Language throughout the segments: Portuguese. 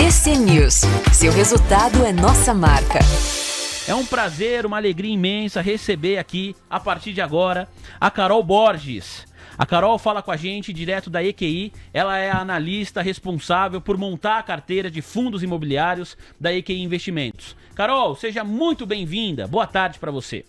BC News. Seu resultado é nossa marca. É um prazer, uma alegria imensa receber aqui, a partir de agora, a Carol Borges. A Carol fala com a gente direto da EQI, ela é a analista responsável por montar a carteira de fundos imobiliários da EQI Investimentos. Carol, seja muito bem-vinda, boa tarde para você.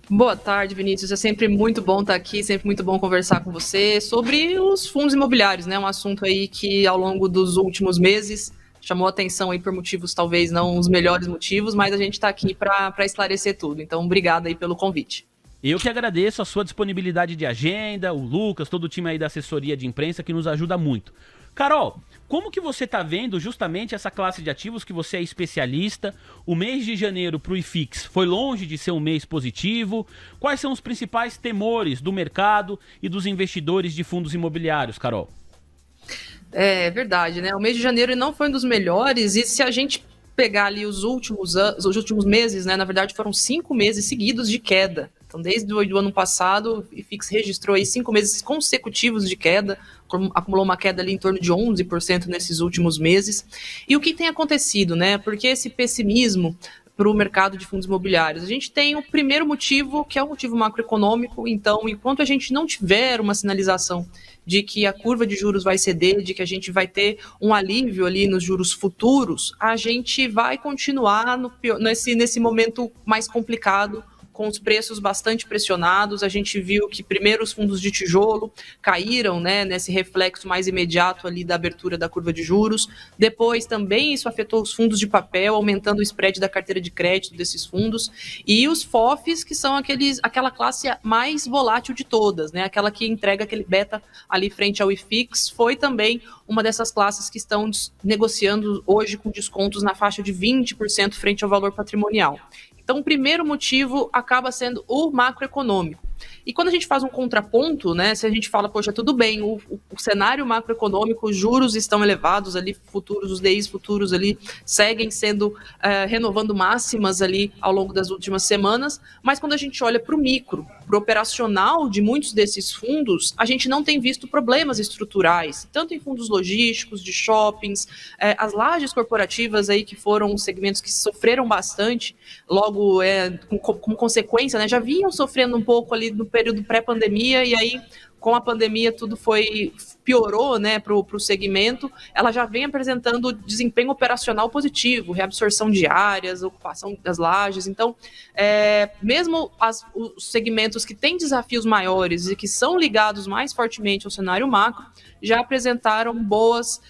Boa tarde, Vinícius. É sempre muito bom estar aqui, sempre muito bom conversar com você sobre os fundos imobiliários, né? Um assunto aí que ao longo dos últimos meses chamou atenção aí por motivos talvez não os melhores motivos, mas a gente está aqui para esclarecer tudo. Então, obrigado aí pelo convite. Eu que agradeço a sua disponibilidade de agenda, o Lucas, todo o time aí da assessoria de imprensa que nos ajuda muito. Carol, como que você está vendo justamente essa classe de ativos que você é especialista? O mês de janeiro para o IFIX foi longe de ser um mês positivo. Quais são os principais temores do mercado e dos investidores de fundos imobiliários, Carol? É verdade, né? O mês de janeiro não foi um dos melhores, e se a gente pegar ali os últimos meses, né? Na verdade, foram 5 meses seguidos de queda. Então, desde o ano passado, o IFIX registrou aí 5 meses consecutivos de queda, acumulou uma queda ali em torno de 11% nesses últimos meses. E o que tem acontecido, né? Porque esse pessimismo para o mercado de fundos imobiliários? A gente tem o primeiro motivo, que é o motivo macroeconômico. Então, enquanto a gente não tiver uma sinalização de que a curva de juros vai ceder, de que a gente vai ter um alívio ali nos juros futuros, a gente vai continuar nesse momento mais complicado, com os preços bastante pressionados. A gente viu que primeiro os fundos de tijolo caíram, né, nesse reflexo mais imediato ali da abertura da curva de juros. Depois também isso afetou os fundos de papel, aumentando o spread da carteira de crédito desses fundos. E os FOFs, que são aquela classe mais volátil de todas, né, aquela que entrega aquele beta ali frente ao IFIX, foi também uma dessas classes que estão negociando hoje com descontos na faixa de 20% frente ao valor patrimonial. Então, o primeiro motivo acaba sendo o macroeconômico. E quando a gente faz um contraponto, né, se a gente fala, poxa, tudo bem, o cenário macroeconômico, os juros estão elevados ali, futuros, os DIs futuros ali seguem sendo, renovando máximas ali ao longo das últimas semanas, mas quando a gente olha para o micro, para o operacional de muitos desses fundos, a gente não tem visto problemas estruturais, tanto em fundos logísticos, de shoppings, as lajes corporativas aí que foram segmentos que sofreram bastante, logo como consequência, né, já vinham sofrendo um pouco ali no período pré-pandemia, e aí com a pandemia tudo piorou, né, para o segmento. Ela já vem apresentando desempenho operacional positivo, reabsorção de áreas, ocupação das lajes. Então, mesmo os segmentos que têm desafios maiores e que são ligados mais fortemente ao cenário macro, já apresentaram bons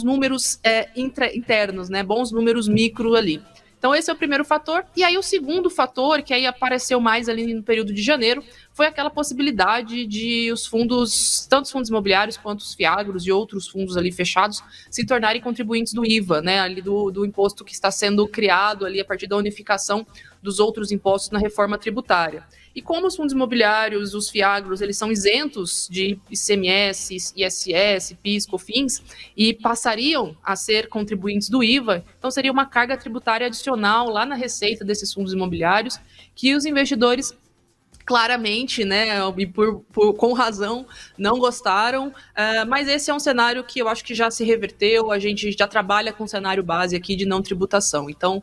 números internos, né, bons números micro ali. Então, esse é o primeiro fator. E aí, o segundo fator, que aí apareceu mais ali no período de janeiro, foi aquela possibilidade de os fundos, tanto os fundos imobiliários quanto os fiagros e outros fundos ali fechados, se tornarem contribuintes do IVA, né, ali do imposto que está sendo criado ali a partir da unificação dos outros impostos na reforma tributária. E como os fundos imobiliários, os fiagros, eles são isentos de ICMS, ISS, PIS, COFINS, e passariam a ser contribuintes do IVA, então seria uma carga tributária adicional lá na receita desses fundos imobiliários, que os investidores claramente, né, e com razão, não gostaram, mas esse é um cenário que eu acho que já se reverteu, a gente já trabalha com o cenário base aqui de não tributação. Então,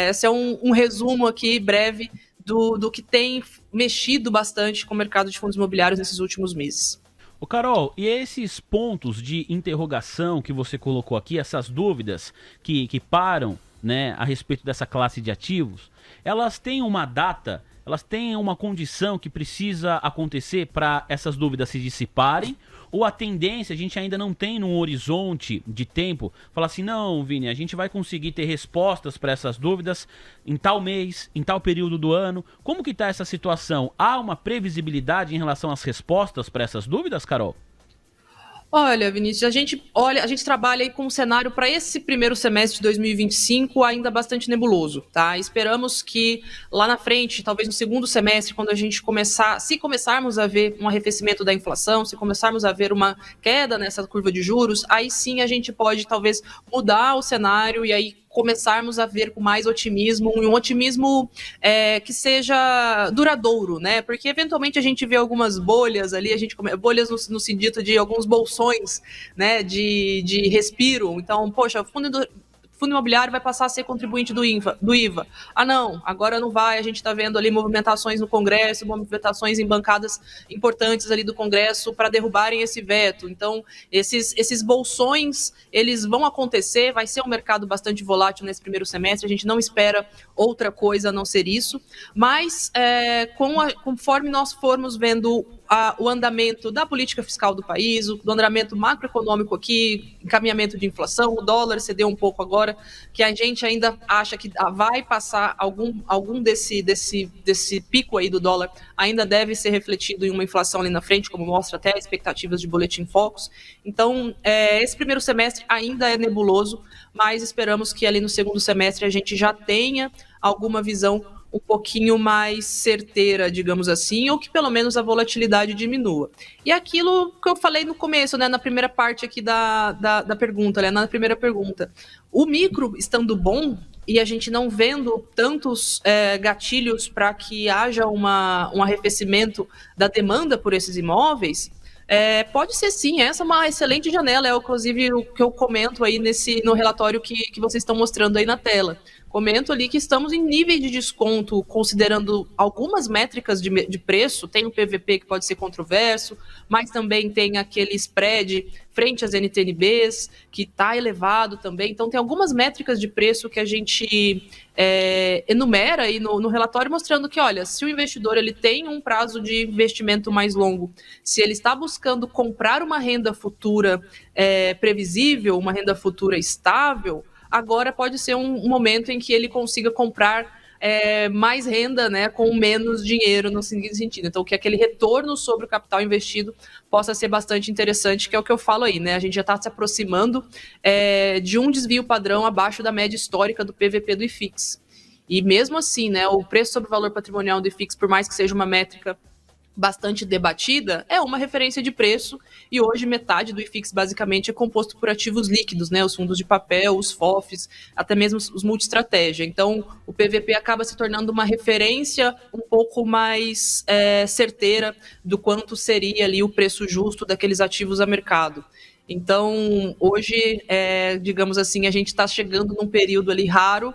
esse é um resumo aqui breve do que tem mexido bastante com o mercado de fundos imobiliários nesses últimos meses. Ô Carol, e esses pontos de interrogação que você colocou aqui, essas dúvidas que param, né, a respeito dessa classe de ativos, elas têm uma data, elas têm uma condição que precisa acontecer para essas dúvidas se dissiparem? Ou a tendência, a gente ainda não tem num horizonte de tempo, falar assim, não, Vini, a gente vai conseguir ter respostas para essas dúvidas em tal mês, em tal período do ano. Como que está essa situação? Há uma previsibilidade em relação às respostas para essas dúvidas, Carol? Olha, Vinícius, a gente trabalha aí com um cenário para esse primeiro semestre de 2025 ainda bastante nebuloso, tá? Esperamos que lá na frente, talvez no segundo semestre, quando a gente se começarmos a ver um arrefecimento da inflação, se começarmos a ver uma queda nessa curva de juros, aí sim a gente pode talvez mudar o cenário e aí começarmos a ver com mais otimismo, um otimismo que seja duradouro, né? Porque eventualmente a gente vê algumas bolhas ali, bolhas no sentido de alguns bolsões, né, de respiro. Então, poxa, o fundo imobiliário vai passar a ser contribuinte do IVA. Ah, não, agora não vai, a gente está vendo ali movimentações no Congresso, movimentações em bancadas importantes ali do Congresso para derrubarem esse veto. Então, esses bolsões, eles vão acontecer, vai ser um mercado bastante volátil nesse primeiro semestre, a gente não espera outra coisa a não ser isso, mas conforme nós formos vendo o andamento da política fiscal do país, do andamento macroeconômico aqui, encaminhamento de inflação, o dólar cedeu um pouco agora, que a gente ainda acha que vai passar algum desse pico aí do dólar, ainda deve ser refletido em uma inflação ali na frente, como mostra até as expectativas de Boletim Focus. Então, esse primeiro semestre ainda é nebuloso, mas esperamos que ali no segundo semestre a gente já tenha alguma visão um pouquinho mais certeira, digamos assim, ou que pelo menos a volatilidade diminua. E aquilo que eu falei no começo, né, na primeira parte aqui da pergunta, né, na primeira pergunta, o micro estando bom e a gente não vendo tantos gatilhos para que haja um arrefecimento da demanda por esses imóveis, pode ser sim, essa é uma excelente janela, inclusive o que eu comento aí no relatório que vocês estão mostrando aí na tela. Comento ali que estamos em níveis de desconto, considerando algumas métricas de preço, tem o PVP que pode ser controverso, mas também tem aquele spread frente às NTNBs, que está elevado também, então tem algumas métricas de preço que a gente enumera aí no relatório, mostrando que, olha, se o investidor ele tem um prazo de investimento mais longo, se ele está buscando comprar uma renda futura previsível, uma renda futura estável, agora pode ser um momento em que ele consiga comprar mais renda, né, com menos dinheiro no seguinte sentido. Então, que aquele retorno sobre o capital investido possa ser bastante interessante, que é o que eu falo aí, né? A gente já está se aproximando de um desvio padrão abaixo da média histórica do PVP do IFIX. E mesmo assim, né, o preço sobre o valor patrimonial do IFIX, por mais que seja uma métrica bastante debatida, é uma referência de preço, e hoje metade do IFIX basicamente é composto por ativos líquidos, né, os fundos de papel, os FOFs, até mesmo os multi-estratégia. Então, o PVP acaba se tornando uma referência um pouco mais certeira do quanto seria ali o preço justo daqueles ativos a mercado. Então, hoje, digamos assim, a gente está chegando num período ali raro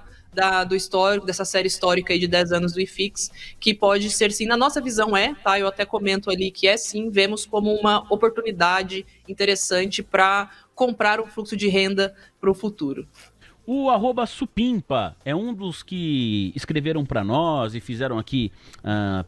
do histórico, dessa série histórica aí de 10 anos do IFIX, que pode ser sim, na nossa visão tá? Eu até comento ali que sim, vemos como uma oportunidade interessante para comprar um fluxo de renda para o futuro. O @supimpa é um dos que escreveram para nós e fizeram aqui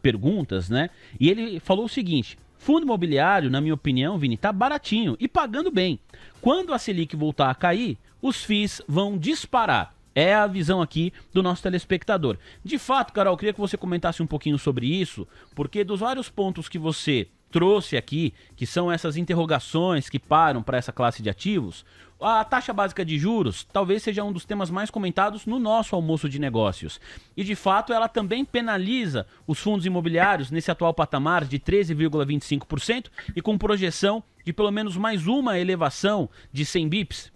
perguntas, né? E ele falou o seguinte: fundo imobiliário, na minha opinião, Vini, tá baratinho e pagando bem. Quando a Selic voltar a cair, os FIIs vão disparar. É a visão aqui do nosso telespectador. De fato, Carol, eu queria que você comentasse um pouquinho sobre isso, porque dos vários pontos que você trouxe aqui, que são essas interrogações que param para essa classe de ativos, a taxa básica de juros talvez seja um dos temas mais comentados no nosso almoço de negócios. E, de fato, ela também penaliza os fundos imobiliários nesse atual patamar de 13,25% e com projeção de pelo menos mais uma elevação de 100 bips.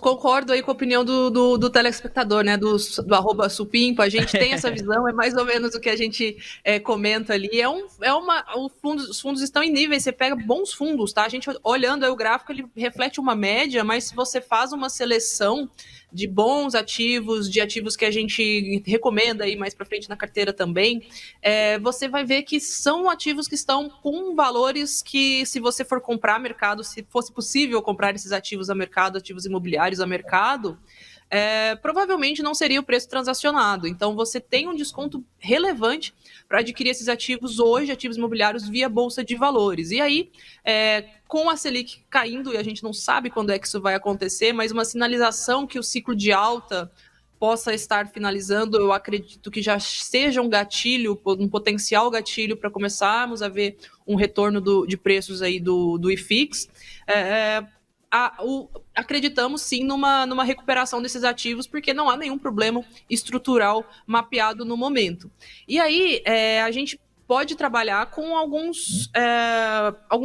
Concordo aí com a opinião do telespectador, né, do @supimpa. A gente tem essa visão, é mais ou menos o que a gente comenta ali. Os fundos estão em níveis, você pega bons fundos, tá? A gente olhando aí o gráfico, ele reflete uma média, mas se você faz uma seleção de bons ativos, de ativos que a gente recomenda aí mais para frente na carteira também, você vai ver que são ativos que estão com valores que, se você for comprar a mercado, se fosse possível comprar esses ativos a mercado, ativos imobiliários a mercado, provavelmente não seria o preço transacionado. Então, você tem um desconto relevante para adquirir esses ativos hoje, ativos imobiliários, via Bolsa de Valores. E aí, com a Selic caindo, e a gente não sabe quando é que isso vai acontecer, mas uma sinalização que o ciclo de alta possa estar finalizando, eu acredito que já seja um gatilho, um potencial gatilho para começarmos a ver um retorno de preços aí do IFIX. Acreditamos sim numa recuperação desses ativos, porque não há nenhum problema estrutural mapeado no momento. E aí, a gente pode trabalhar com alguns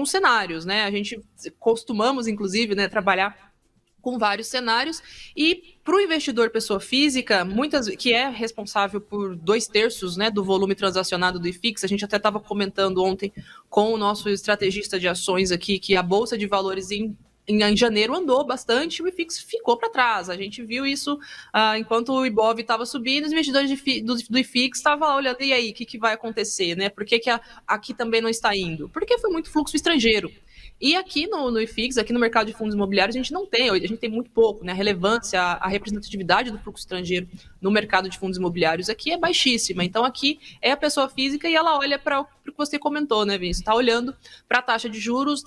cenários, né? A gente costumamos, inclusive, né, trabalhar com vários cenários, e para o investidor pessoa física, que é responsável por 2/3, né, do volume transacionado do IFIX, a gente até estava comentando ontem com o nosso estrategista de ações aqui, que a Bolsa de Valores em janeiro andou bastante, o IFIX ficou para trás. A gente viu isso enquanto o Ibov estava subindo, os investidores do IFIX estavam olhando, e aí, o que vai acontecer? Né? Por que aqui também não está indo? Porque foi muito fluxo estrangeiro. E aqui no IFIX, aqui no mercado de fundos imobiliários, a gente tem muito pouco, né? A relevância, a representatividade do fluxo estrangeiro no mercado de fundos imobiliários aqui é baixíssima. Então, aqui é a pessoa física e ela olha para o que você comentou, né, Vinícius? Está olhando para a taxa de juros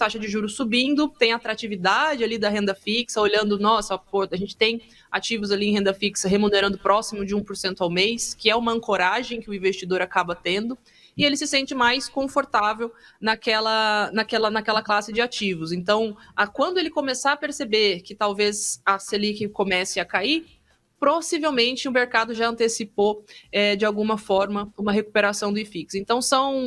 subindo, tem atratividade ali da renda fixa, olhando, nossa, pô, a gente tem ativos ali em renda fixa remunerando próximo de 1% ao mês, que é uma ancoragem que o investidor acaba tendo, e ele se sente mais confortável naquela classe de ativos. Então, quando ele começar a perceber que talvez a Selic comece a cair, possivelmente o mercado já antecipou, de alguma forma, uma recuperação do IFIX. Então,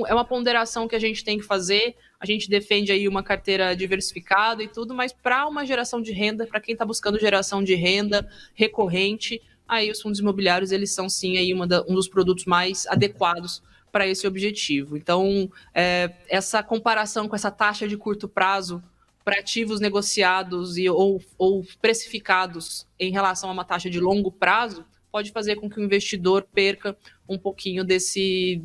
é uma ponderação que a gente tem que fazer. A gente defende aí uma carteira diversificada e tudo, mas para uma geração de renda, para quem está buscando geração de renda recorrente, aí os fundos imobiliários, eles são sim aí um dos produtos mais adequados para esse objetivo. Então, essa comparação com essa taxa de curto prazo para ativos negociados ou precificados em relação a uma taxa de longo prazo pode fazer com que o investidor perca um pouquinho desse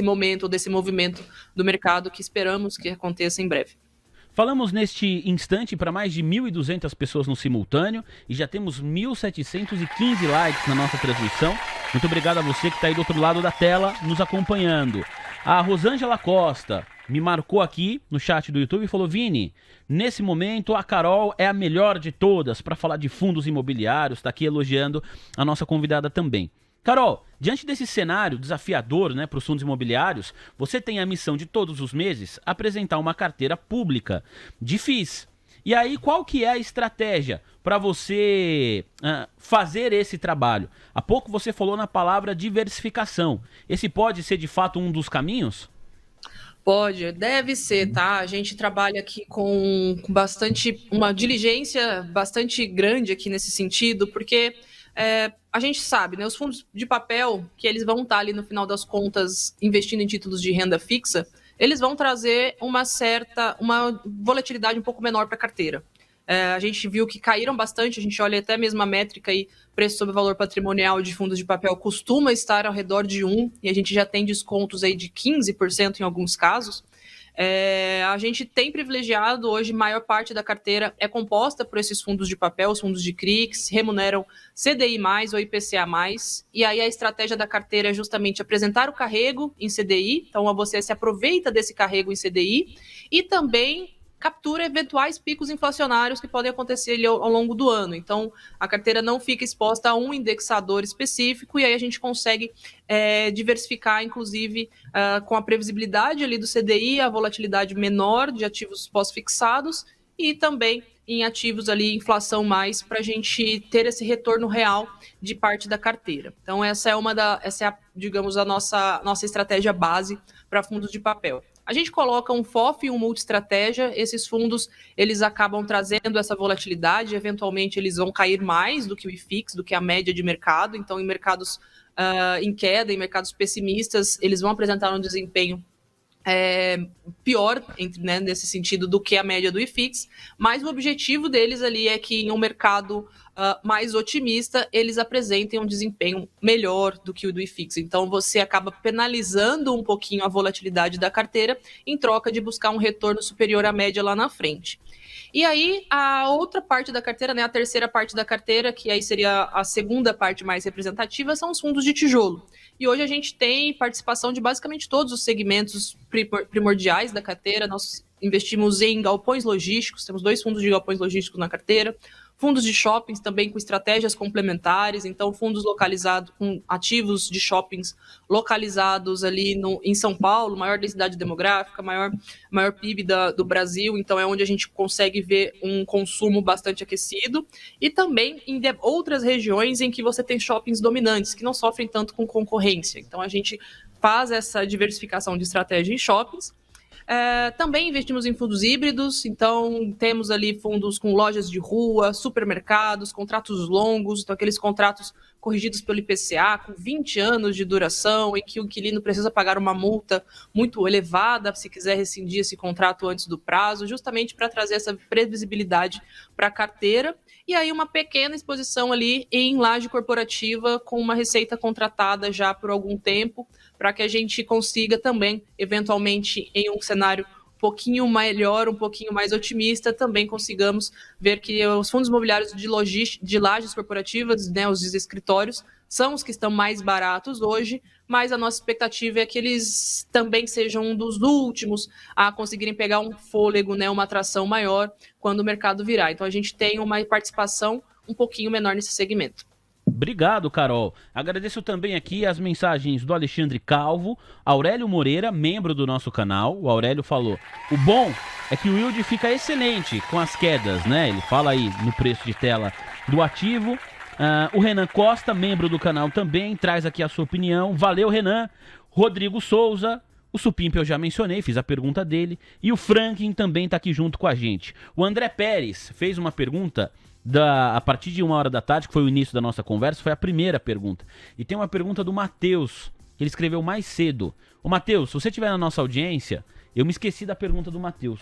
momento, desse movimento do mercado que esperamos que aconteça em breve. Falamos neste instante para mais de 1.200 pessoas no simultâneo e já temos 1.715 likes na nossa transmissão. Muito obrigado a você que está aí do outro lado da tela nos acompanhando. A Rosângela Costa me marcou aqui no chat do YouTube e falou: Vini, nesse momento a Carol é a melhor de todas para falar de fundos imobiliários. Está aqui elogiando a nossa convidada também. Carol, diante desse cenário desafiador, né, para os fundos imobiliários, você tem a missão de todos os meses apresentar uma carteira pública de FIIs. E aí, qual que é a estratégia para você fazer esse trabalho? Há pouco você falou na palavra diversificação. Esse pode ser, de fato, um dos caminhos? Pode, deve ser, tá? A gente trabalha aqui com uma diligência bastante grande aqui nesse sentido, porque a gente sabe, né, os fundos de papel, que eles vão estar ali no final das contas investindo em títulos de renda fixa, eles vão trazer uma volatilidade um pouco menor para a carteira. A gente viu que caíram bastante, a gente olha até mesmo a métrica aí, preço sobre valor patrimonial de fundos de papel costuma estar ao redor de 1, e a gente já tem descontos aí de 15% em alguns casos. A gente tem privilegiado, hoje, maior parte da carteira é composta por esses fundos de papel, os fundos de CRI, que se remuneram CDI+, ou IPCA+, e aí a estratégia da carteira é justamente apresentar o carrego em CDI, então você se aproveita desse carrego em CDI, e também captura eventuais picos inflacionários que podem acontecer ali ao longo do ano. Então, a carteira não fica exposta a um indexador específico, e aí a gente consegue diversificar, inclusive, com a previsibilidade ali do CDI, a volatilidade menor de ativos pós-fixados, e também em ativos ali, inflação mais, para a gente ter esse retorno real de parte da carteira. Então, essa é digamos, a nossa estratégia base para fundos de papel. A gente coloca um FOF e um multi-estratégia, esses fundos, eles acabam trazendo essa volatilidade, eventualmente eles vão cair mais do que o IFIX, do que a média de mercado, então em mercados em queda, em mercados pessimistas, eles vão apresentar um desempenho pior, né, nesse sentido, do que a média do IFIX, mas o objetivo deles ali é que em um mercado mais otimista, eles apresentem um desempenho melhor do que o do IFIX. Então, você acaba penalizando um pouquinho a volatilidade da carteira em troca de buscar um retorno superior à média lá na frente. E aí, a outra parte da carteira, né, a terceira parte da carteira, que aí seria a segunda parte mais representativa, são os fundos de tijolo. E hoje a gente tem participação de basicamente todos os segmentos primordiais da carteira. Nós investimos em galpões logísticos, temos 2 fundos de galpões logísticos na carteira, fundos de shoppings também com estratégias complementares, então fundos localizados com ativos de shoppings localizados ali em São Paulo, maior densidade demográfica, maior PIB do Brasil, então é onde a gente consegue ver um consumo bastante aquecido, e também em outras regiões em que você tem shoppings dominantes, que não sofrem tanto com concorrência. Então a gente faz essa diversificação de estratégia em shoppings. Também investimos em fundos híbridos, então temos ali fundos com lojas de rua, supermercados, contratos longos, então aqueles contratos corrigidos pelo IPCA, com 20 anos de duração, em que o inquilino precisa pagar uma multa muito elevada se quiser rescindir esse contrato antes do prazo, justamente para trazer essa previsibilidade para a carteira. E aí uma pequena exposição ali em laje corporativa com uma receita contratada já por algum tempo, para que a gente consiga também, eventualmente, em um cenário um pouquinho melhor, um pouquinho mais otimista, também consigamos ver que os fundos imobiliários de lajes corporativas, né, os escritórios, são os que estão mais baratos hoje, mas a nossa expectativa é que eles também sejam um dos últimos a conseguirem pegar um fôlego, né, uma atração maior quando o mercado virar. Então a gente tem uma participação um pouquinho menor nesse segmento. Obrigado, Carol. Agradeço também aqui as mensagens do Alexandre Calvo, Aurélio Moreira, membro do nosso canal. O Aurélio falou: o bom é que o yield fica excelente com as quedas, né? Ele fala aí no preço de tela do ativo. O Renan Costa, membro do canal também, traz aqui a sua opinião. Valeu, Renan. Rodrigo Souza. O Supimpa eu já mencionei, fiz a pergunta dele. E o Franklin também está aqui junto com a gente. O André Pérez fez uma pergunta a partir de 1h da tarde, que foi o início da nossa conversa, foi a primeira pergunta. E tem uma pergunta do Matheus, que ele escreveu mais cedo. Ô Matheus, se você estiver na nossa audiência, eu me esqueci da pergunta do Matheus.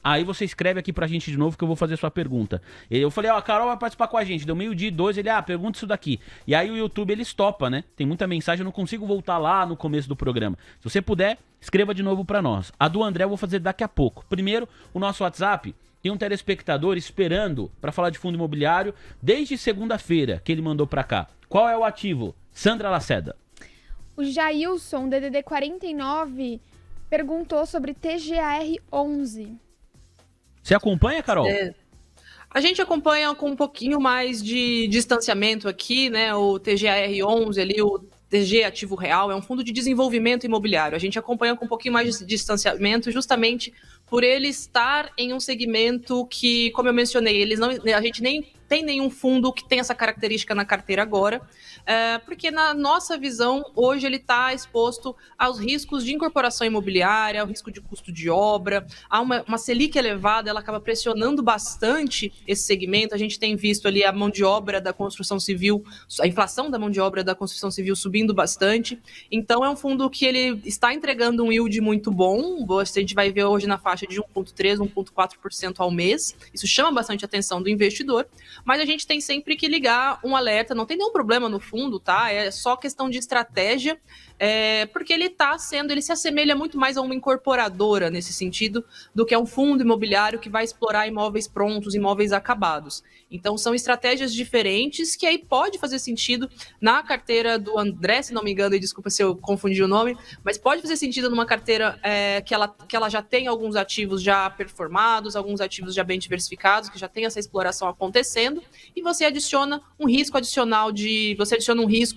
Aí você escreve aqui pra gente de novo que eu vou fazer sua pergunta. Eu falei, a Carol vai participar com a gente. Deu 12h, ele, pergunta isso daqui. E aí o YouTube, ele estopa, né? Tem muita mensagem, eu não consigo voltar lá no começo do programa. Se você puder, escreva de novo pra nós. A do André eu vou fazer daqui a pouco. Primeiro, o nosso WhatsApp, tem um telespectador esperando pra falar de fundo imobiliário desde segunda-feira que ele mandou pra cá. Qual é o ativo? Sandra Laceda. O Jailson, DDD 49, perguntou sobre TGAR11. Você acompanha, Carol? A gente acompanha com um pouquinho mais de distanciamento aqui, né? O TGAR11 ali, o TG Ativo Real, é um fundo de desenvolvimento imobiliário. A gente acompanha com um pouquinho mais de distanciamento, justamente por ele estar em um segmento que, como eu mencionei, a gente nem tem nenhum fundo que tem essa característica na carteira agora, porque na nossa visão, hoje ele está exposto aos riscos de incorporação imobiliária, ao risco de custo de obra, há uma Selic elevada, ela acaba pressionando bastante esse segmento. A gente tem visto ali a mão de obra da construção civil, a inflação da mão de obra da construção civil subindo bastante. Então é um fundo que ele está entregando um yield muito bom, a gente vai ver hoje na faixa de 1,3%, 1,4% ao mês. Isso chama bastante a atenção do investidor, mas a gente tem sempre que ligar um alerta, não tem nenhum problema no fundo, tá? É só questão de estratégia, porque ele se assemelha muito mais a uma incorporadora nesse sentido do que a um fundo imobiliário que vai explorar imóveis prontos, imóveis acabados. Então são estratégias diferentes que aí pode fazer sentido na carteira do André, se não me engano, e desculpa se eu confundi o nome, mas pode fazer sentido numa carteira que ela já tem alguns ativos já performados, alguns ativos já bem diversificados, que já tem essa exploração acontecendo, e você adiciona um risco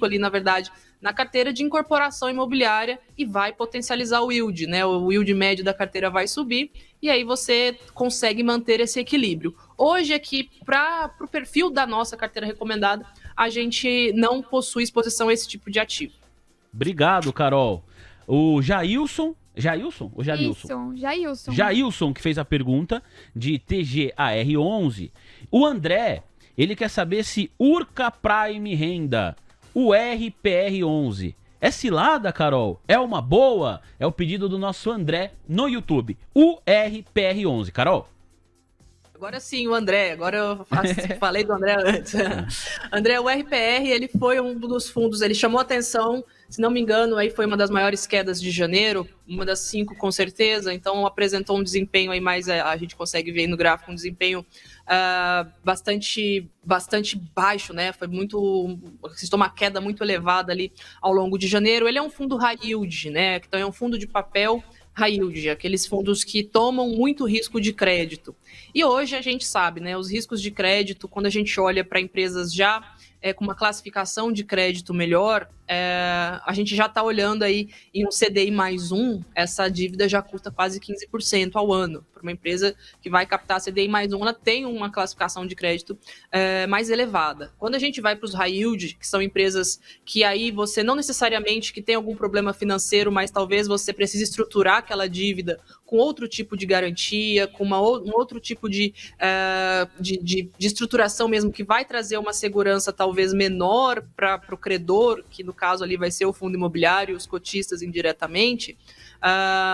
ali, na verdade, na carteira de incorporação imobiliária e vai potencializar o yield, né? O yield médio da carteira vai subir e aí você consegue manter esse equilíbrio. Hoje aqui, para o perfil da nossa carteira recomendada, a gente não possui exposição a esse tipo de ativo. Obrigado, Carol. O Jailson ou Jailson? Jailson que fez a pergunta de TGAR11. O André, ele quer saber se Urca Prime Renda, o RPR11, é cilada, Carol? É uma boa? É o pedido do nosso André no YouTube. O RPR11, Carol. Agora sim, o André. Agora eu falei do André antes. André, o RPR, ele foi um dos fundos, ele chamou atenção, se não me engano, aí foi uma das maiores quedas de janeiro, uma das 5 com certeza, então apresentou um desempenho aí mais, a gente consegue ver no gráfico, um desempenho bastante baixo, né? Foi existou uma queda muito elevada ali ao longo de janeiro. Ele é um fundo high yield, né? Então é um fundo de papel high yield, aqueles fundos que tomam muito risco de crédito. E hoje a gente sabe, né? Os riscos de crédito, quando a gente olha para empresas já com uma classificação de crédito melhor, a gente já está olhando aí em um CDI mais 1, essa dívida já custa quase 15% ao ano. Uma empresa que vai captar CDI mais um, ela tem uma classificação de crédito mais elevada. Quando a gente vai para os high yield, que são empresas que aí você não necessariamente que tem algum problema financeiro, mas talvez você precise estruturar aquela dívida com outro tipo de garantia, com um outro tipo de estruturação mesmo, que vai trazer uma segurança talvez menor para o credor, que no caso ali vai ser o fundo imobiliário, os cotistas indiretamente.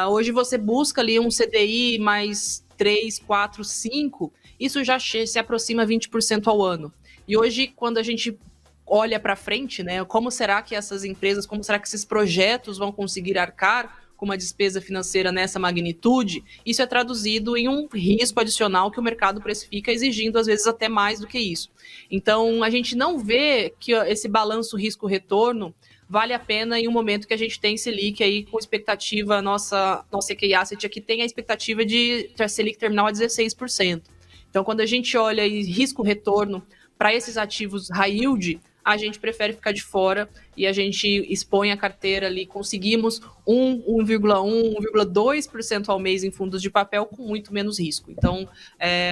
Hoje você busca ali um CDI mais 3, 4, 5, isso já se aproxima 20% ao ano. E hoje, quando a gente olha para frente, né, como será que essas empresas, como será que esses projetos vão conseguir arcar com uma despesa financeira nessa magnitude, isso é traduzido em um risco adicional que o mercado precifica, exigindo às vezes até mais do que isso. Então, a gente não vê que esse balanço risco-retorno vale a pena em um momento que a gente tem Selic aí com expectativa, nossa EQI Asset aqui tem a expectativa de Selic terminal a 16%. Então, quando a gente olha risco-retorno para esses ativos high yield, a gente prefere ficar de fora e a gente expõe a carteira ali, conseguimos 1,1%, 1,2% ao mês em fundos de papel com muito menos risco. Então,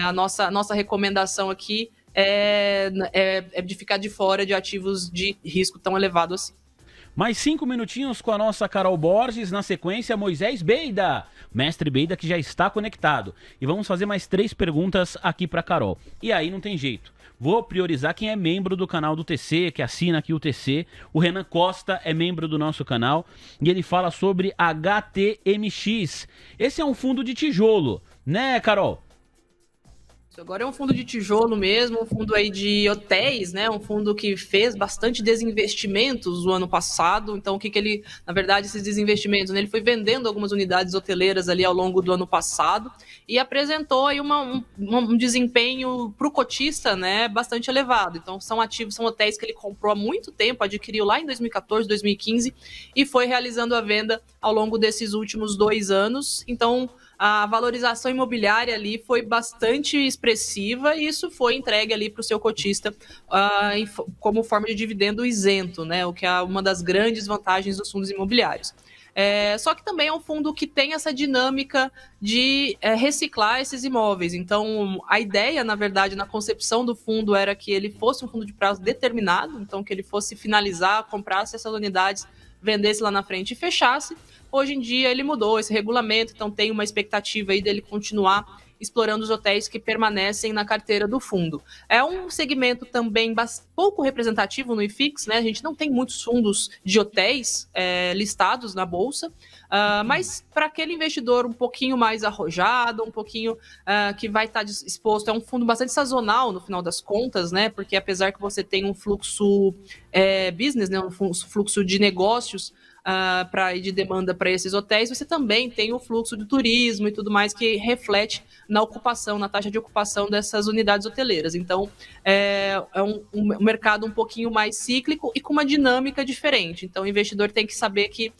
a nossa recomendação aqui é de ficar de fora de ativos de risco tão elevado assim. Mais 5 minutinhos com a nossa Carol Borges, na sequência Moisés Beida, mestre Beida que já está conectado. E vamos fazer mais 3 perguntas aqui para Carol. E aí não tem jeito. Vou priorizar quem é membro do canal do TC, que assina aqui o TC. O Renan Costa é membro do nosso canal e ele fala sobre HTMX. Esse é um fundo de tijolo, né, Carol? Agora é um fundo de tijolo mesmo, um fundo aí de hotéis, né? Um fundo que fez bastante desinvestimentos no ano passado. Então, o que ele, na verdade, esses desinvestimentos, né? Ele foi vendendo algumas unidades hoteleiras ali ao longo do ano passado e apresentou aí um desempenho para o cotista, né? Bastante elevado. Então, são hotéis que ele comprou há muito tempo, adquiriu lá em 2014, 2015 e foi realizando a venda ao longo desses últimos 2 anos. Então, a valorização imobiliária ali foi bastante expressiva e isso foi entregue ali para o seu cotista como forma de dividendo isento, né? O que é uma das grandes vantagens dos fundos imobiliários. Só que também é um fundo que tem essa dinâmica de reciclar esses imóveis. Então, a ideia, na verdade, na concepção do fundo era que ele fosse um fundo de prazo determinado, então que ele fosse finalizar, comprasse essas unidades, vendesse lá na frente e fechasse. Hoje em dia ele mudou esse regulamento, então tem uma expectativa aí dele continuar explorando os hotéis que permanecem na carteira do fundo. É um segmento também pouco representativo no IFIX, né? A gente não tem muitos fundos de hotéis listados na Bolsa, mas para aquele investidor um pouquinho mais arrojado, um pouquinho que vai estar exposto, é um fundo bastante sazonal no final das contas, né? Porque apesar que você tem um fluxo business, né? Um fluxo de negócios de demanda para esses hotéis, você também tem o fluxo do turismo e tudo mais que reflete na ocupação, na taxa de ocupação dessas unidades hoteleiras. Então, é um mercado um pouquinho mais cíclico e com uma dinâmica diferente. Então, o investidor tem que saber que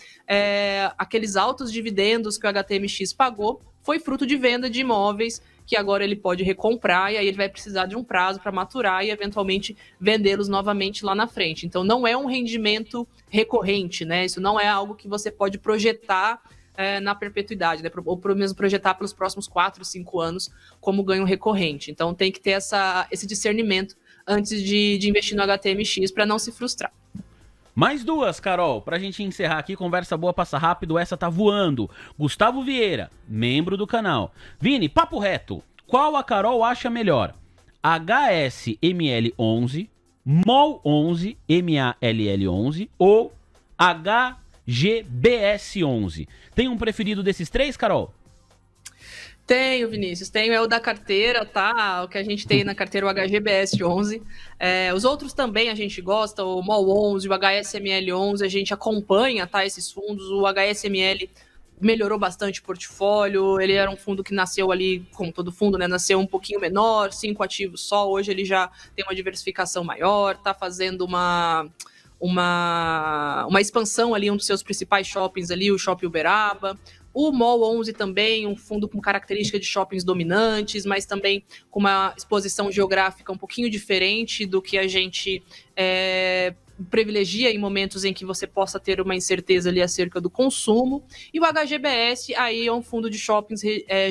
aqueles altos dividendos que o HTMX pagou foi fruto de venda de imóveis que agora ele pode recomprar e aí ele vai precisar de um prazo para maturar e eventualmente vendê-los novamente lá na frente. Então não é um rendimento recorrente, né? Isso não é algo que você pode projetar na perpetuidade, né? Ou pelo menos projetar pelos próximos 4, 5 anos como ganho recorrente. Então tem que ter esse discernimento antes de investir no HTMX para não se frustrar. Mais 2, Carol, pra gente encerrar aqui, conversa boa, passa rápido, essa tá voando. Gustavo Vieira, membro do canal. Vini, papo reto, qual a Carol acha melhor? HSML11, MOL11, MALL11 ou HGBS11? Tem um preferido desses 3, Carol? Tenho, Vinícius. Tenho, é o da carteira, tá? O que a gente tem na carteira, o HGBS11. Os outros também a gente gosta, o MOL11, o HSML11, a gente acompanha, tá? Esses fundos. O HSML melhorou bastante o portfólio. Ele era um fundo que nasceu ali, como todo fundo, né? Nasceu um pouquinho menor, 5 ativos só. Hoje ele já tem uma diversificação maior, tá fazendo uma expansão ali, um dos seus principais shoppings ali, o Shopping Uberaba. O MOL11 também, um fundo com característica de shoppings dominantes, mas também com uma exposição geográfica um pouquinho diferente do que a gente privilegia em momentos em que você possa ter uma incerteza ali acerca do consumo. E o HGBS aí é um fundo de shoppings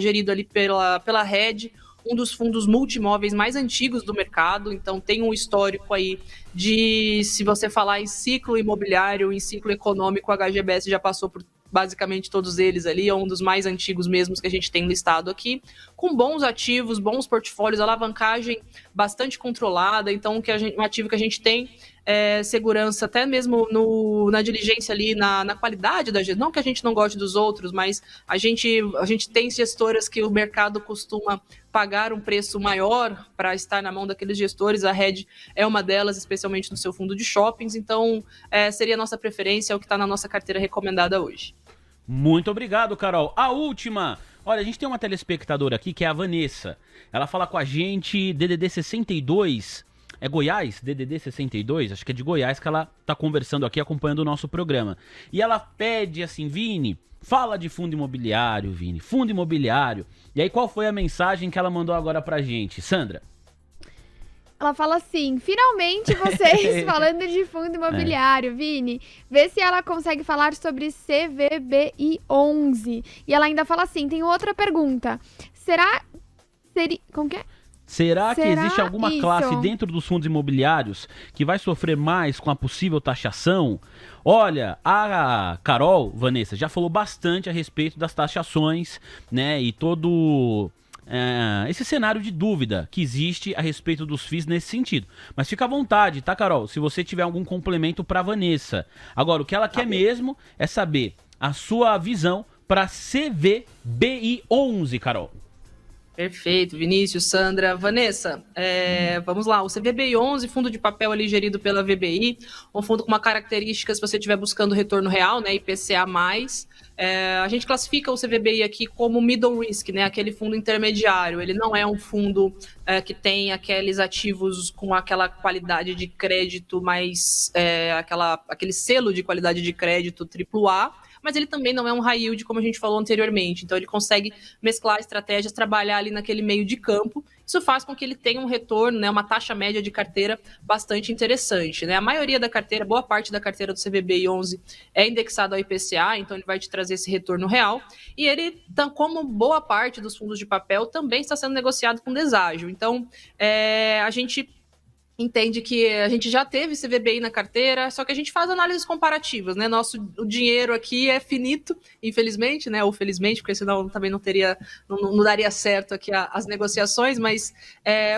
gerido ali pela Rede, um dos fundos multimóveis mais antigos do mercado, então tem um histórico aí de, se você falar em ciclo imobiliário, em ciclo econômico, o HGBS já passou por basicamente todos eles ali, é um dos mais antigos mesmos que a gente tem listado aqui, com bons ativos, bons portfólios, alavancagem bastante controlada, então um ativo que a gente tem segurança até mesmo na diligência ali, na qualidade da gestão, não que a gente não goste dos outros, mas a gente tem gestoras que o mercado costuma pagar um preço maior para estar na mão daqueles gestores, a Rede é uma delas, especialmente no seu fundo de shoppings, então seria a nossa preferência, é o que está na nossa carteira recomendada hoje. Muito obrigado, Carol. A última. Olha, a gente tem uma telespectadora aqui que é a Vanessa. Ela fala com a gente, DDD 62. É Goiás? DDD 62? Acho que é de Goiás que ela tá conversando aqui, acompanhando o nosso programa. E ela pede assim, Vini, fala de fundo imobiliário, Vini. Fundo imobiliário. E aí, qual foi a mensagem que ela mandou agora pra gente? Sandra? Ela fala assim, finalmente vocês falando de fundo imobiliário, Vini. Vê se ela consegue falar sobre CVBI 11. E ela ainda fala assim, tem outra pergunta. Como que é? Será que existe alguma classe dentro dos fundos imobiliários que vai sofrer mais com a possível taxação? Olha, a Carol, Vanessa, já falou bastante a respeito das taxações, né, e todo esse cenário de dúvida que existe a respeito dos FIIs nesse sentido. Mas fica à vontade, tá, Carol? Se você tiver algum complemento para Vanessa. Agora, o que ela quer mesmo é saber a sua visão para CVBI 11, Carol. Perfeito, Vinícius, Sandra, Vanessa, vamos lá, o CVBI 11, fundo de papel ali gerido pela VBI, um fundo com uma característica, se você estiver buscando retorno real, né, IPCA+, a gente classifica o CVBI aqui como middle risk, né, aquele fundo intermediário, ele não é um fundo que tem aqueles ativos com aquela qualidade de crédito mais, aquele selo de qualidade de crédito AAA, mas ele também não é um high yield, como a gente falou anteriormente. Então, ele consegue mesclar estratégias, trabalhar ali naquele meio de campo. Isso faz com que ele tenha um retorno, né, uma taxa média de carteira bastante interessante, né? A maioria da carteira, boa parte da carteira do CVBI 11 é indexado ao IPCA, então ele vai te trazer esse retorno real. E ele, como boa parte dos fundos de papel, também está sendo negociado com deságio. Então, a gente entende que a gente já teve CVBI na carteira, só que a gente faz análises comparativas, né? O dinheiro aqui é finito, infelizmente, né? Ou felizmente, porque senão também não daria certo aqui as negociações, mas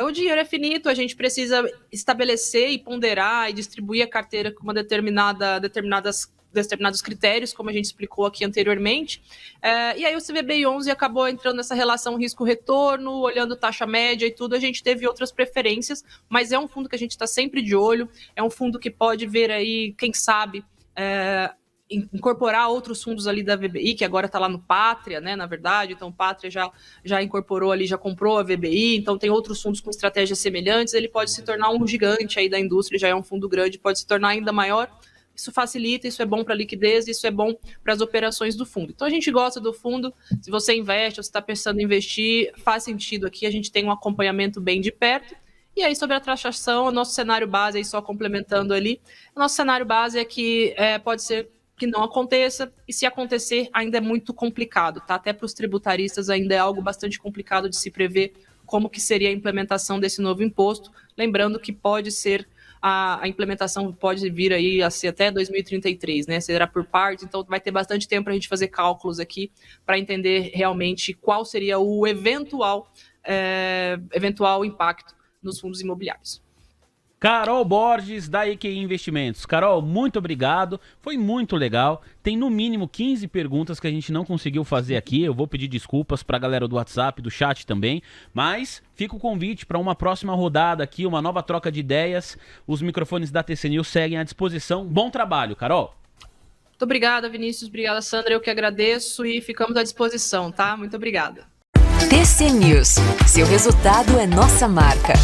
o dinheiro é finito, a gente precisa estabelecer e ponderar e distribuir a carteira com uma determinados critérios, como a gente explicou aqui anteriormente, e aí o CVBI 11 acabou entrando nessa relação risco-retorno, olhando taxa média e tudo, a gente teve outras preferências, mas é um fundo que a gente está sempre de olho, é um fundo que pode ver aí, quem sabe, incorporar outros fundos ali da VBI, que agora está lá no Pátria, né, na verdade, então o Pátria já incorporou ali, já comprou a VBI, então tem outros fundos com estratégias semelhantes, ele pode se tornar um gigante aí da indústria, já é um fundo grande, pode se tornar ainda maior. Isso facilita, isso é bom para a liquidez, isso é bom para as operações do fundo. Então, a gente gosta do fundo, se você investe ou se está pensando em investir, faz sentido aqui, a gente tem um acompanhamento bem de perto. E aí, sobre a taxação, o nosso cenário base, aí só complementando ali, o nosso cenário base é que pode ser que não aconteça, e se acontecer, ainda é muito complicado, tá? Até para os tributaristas ainda é algo bastante complicado de se prever como que seria a implementação desse novo imposto, lembrando que pode ser a implementação pode vir aí a ser até 2033, né? Será por parte, então vai ter bastante tempo para a gente fazer cálculos aqui para entender realmente qual seria o eventual impacto nos fundos imobiliários. Carol Borges, da EQI Investimentos. Carol, muito obrigado, foi muito legal. Tem no mínimo 15 perguntas que a gente não conseguiu fazer aqui. Eu vou pedir desculpas para a galera do WhatsApp, do chat também, mas fica o convite para uma próxima rodada aqui, uma nova troca de ideias. Os microfones da TC News seguem à disposição. Bom trabalho, Carol. Muito obrigada, Vinícius. Obrigada, Sandra. Eu que agradeço e ficamos à disposição, tá? Muito obrigada. TC News. Seu resultado é nossa marca.